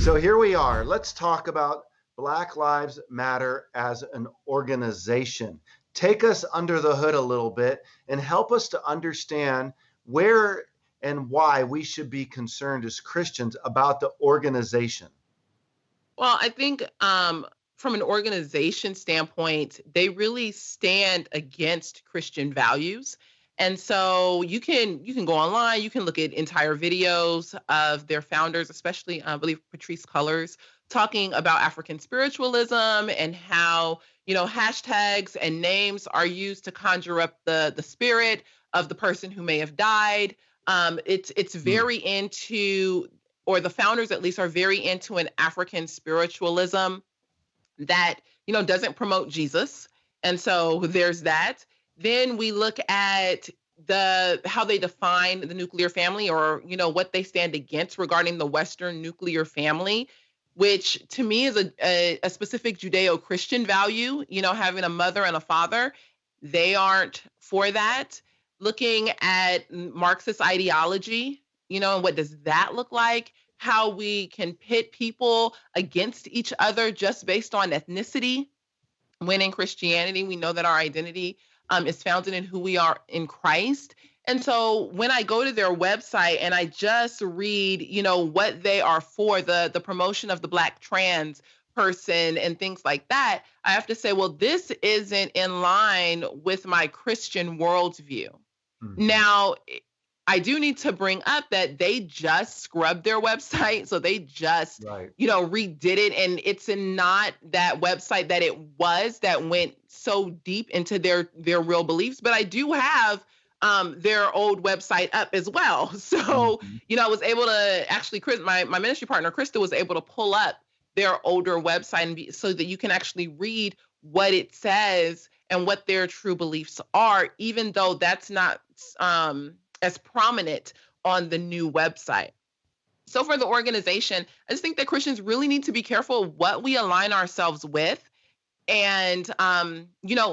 So here we are. Let's talk about Black Lives Matter as an organization. Take us under the hood a little bit and help us to understand where and why we should be concerned as Christians about the organization. Well, I think from an organization standpoint, they really stand against Christian values. And so you can go online, you can look at entire videos of their founders, especially I believe Patrice Cullors, talking about African spiritualism and how, hashtags and names are used to conjure up the spirit of the person who may have died. It's Mm, very into, or the founders at least are very into, an African spiritualism that, doesn't promote Jesus. And so there's that. Then we look at the how they define the nuclear family, or what they stand against regarding the Western nuclear family, which to me is a specific Judeo-Christian value, having a mother and a father. They aren't for that. Looking at Marxist ideology, and what does that look like? How we can pit people against each other just based on ethnicity, when in Christianity we know that our identity is founded in who we are in Christ. And so when I go to their website and I just read, what they are for, the promotion of the Black trans person and things like that, I have to say, well, this isn't in line with my Christian worldview. mhm. Now, I do need to bring up that they just scrubbed their website. So they just, Right. redid it. And it's not that website that it was that went so deep into their real beliefs. But I do have their old website up as well. So, Mhm. I was able to actually, my ministry partner, Krista, was able to pull up their older website so that you can actually read what it says and what their true beliefs are, even though that's not as prominent on the new website. So for the organization, I just think that Christians really need to be careful what we align ourselves with, and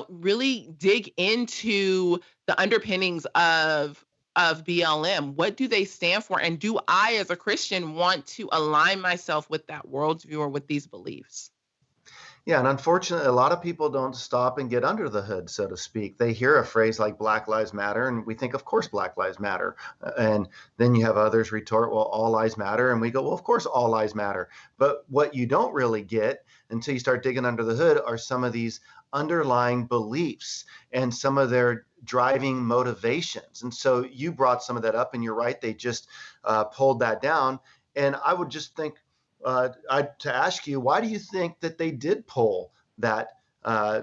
really dig into the underpinnings of BLM. What do they stand for, and do I as a Christian want to align myself with that worldview or with these beliefs? Yeah, and unfortunately, a lot of people don't stop and get under the hood, so to speak. They hear a phrase like Black Lives Matter, and we think, of course, Black Lives Matter. And then you have others retort, well, all lives matter. And we go, well, of course, all lives matter. But what you don't really get until you start digging under the hood are some of these underlying beliefs and some of their driving motivations. And so you brought some of that up, and you're right, they just pulled that down. And I would just think, to ask you, why do you think that they did pull that uh,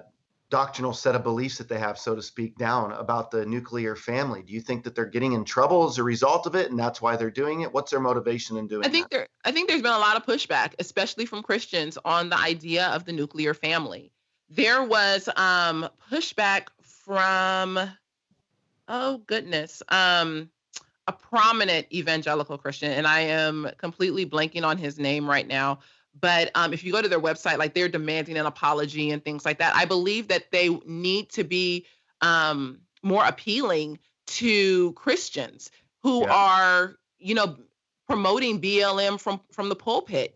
doctrinal set of beliefs that they have, so to speak, down about the nuclear family? Do you think that they're getting in trouble as a result of it, and that's why they're doing it? What's their motivation in doing that? I think there's been a lot of pushback, especially from Christians, on the idea of the nuclear family. There was pushback from, oh goodness, a prominent evangelical Christian, and I am completely blanking on his name right now. But if you go to their website, like, they're demanding an apology and things like that. I believe that they need to be more appealing to Christians who Yeah. are, promoting BLM from the pulpit.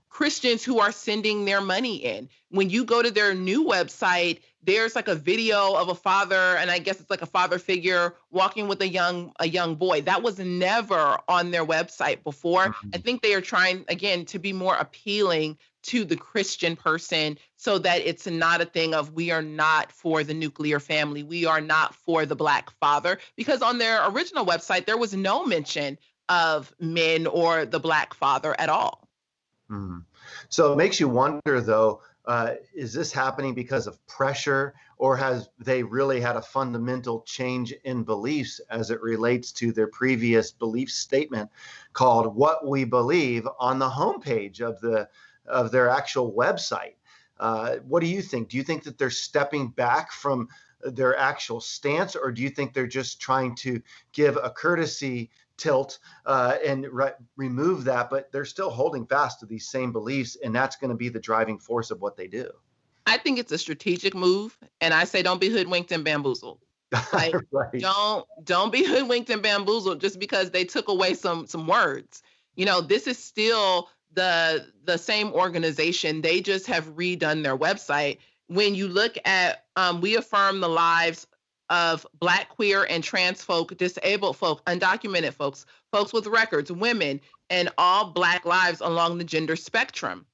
Christians who are sending their money in. When you go to their new website, there's like a video of a father, and I guess it's like a father figure walking with a young boy. That was never on their website before. I Mhm. think they are trying again to be more appealing to the Christian person, so that it's not a thing of, we are not for the nuclear family, we are not for the Black father, because on their original website there was no mention of men or the Black father at all. Mhm. So it makes you wonder, though, is this happening because of pressure, or has they really had a fundamental change in beliefs as it relates to their previous belief statement called "What We Believe" on the homepage of their actual website? What do you think? Do you think that they're stepping back from their actual stance, or do you think they're just trying to give a courtesy tilt and remove that, but they're still holding fast to these same beliefs, and that's going to be the driving force of what they do? I think it's a strategic move, and I say don't be hoodwinked and bamboozled. Like, Right. don't be hoodwinked and bamboozled just because they took away some words. This is still the same organization. They just have redone their website. When you look at we affirm the lives of Black, queer, and trans folk, disabled folk, undocumented folks, folks with records, women, and all Black lives along the gender spectrum.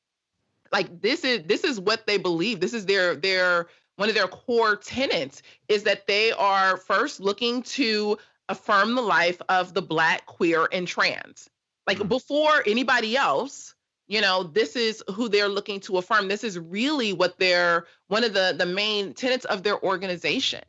Like this is what they believe. This is their one of their core tenets, is that they are first looking to affirm the life of the Black, queer, and trans. Like before anybody else, this is who they're looking to affirm. This is really what one of the main tenets of their organization.